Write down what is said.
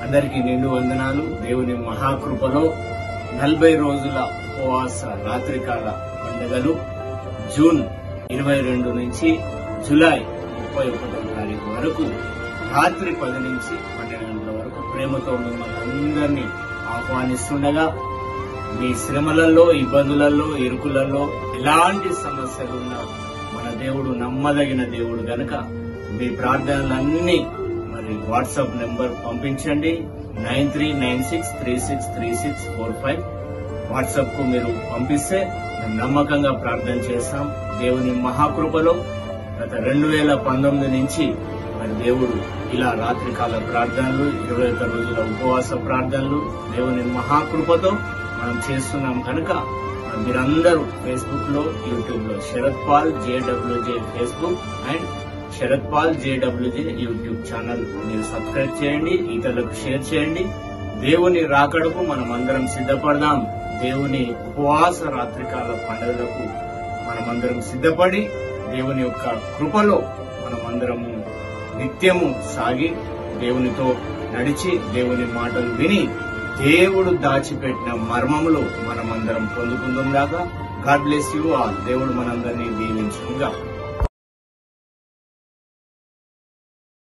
అందరికీ నిండు వందనాలు. దేవుని మహాకృపలో 40 రోజుల ఉపవాస రాత్రికాల పండుగలు జూన్ 22 నుంచి జూలై 31వ తారీఖు వరకు రాత్రి 10 నుంచి 12 గంటల వరకు ప్రేమతో మిమ్మల్ని అందరినీ ఆహ్వానిస్తుండగా, మీ శ్రమలలో, ఇబ్బందులలో, ఇరుకులలో ఎలాంటి సమస్యలున్నా మన దేవుడు నమ్మదగిన దేవుడు గనక మీ ప్రార్థనలన్నీ మరి వాట్సాప్ నెంబర్ పంపించండి. 9396363645 వాట్సాప్ కు మీరు పంపిస్తే మేము నమ్మకంగా ప్రార్థన చేస్తాం. దేవుని మహాకృపలో గత 2019 నుంచి మరి దేవుడు ఇలా రాత్రికాల ప్రార్థనలు, 21 రోజుల ఉపవాస ప్రార్థనలు దేవుని మహాకృపతో మనం చేస్తున్నాం కనుక మీరందరూ ఫేస్బుక్ లో, యూట్యూబ్ లో Sharath Paul JWJ Facebook and Sharath Paul JWJ YouTube channel మీరు సబ్స్క్రైబ్ చేయండి, ఇతరులకు షేర్ చేయండి. దేవుని రాకడకు మనమందరం సిద్ధపడదాం. దేవుని ఉపవాస రాత్రికాల పండుగలకు మనమందరం సిద్ధపడి దేవుని యొక్క కృపలో మనమందరము నిత్యము సాగి దేవునితో నడిచి దేవుని మాటలు విని దేవుడు దాచిపెట్టిన మర్మములు మనమందరం పొందుకుందాం. God bless you all. దేవుడు మనందరినీ దీవించుగాక.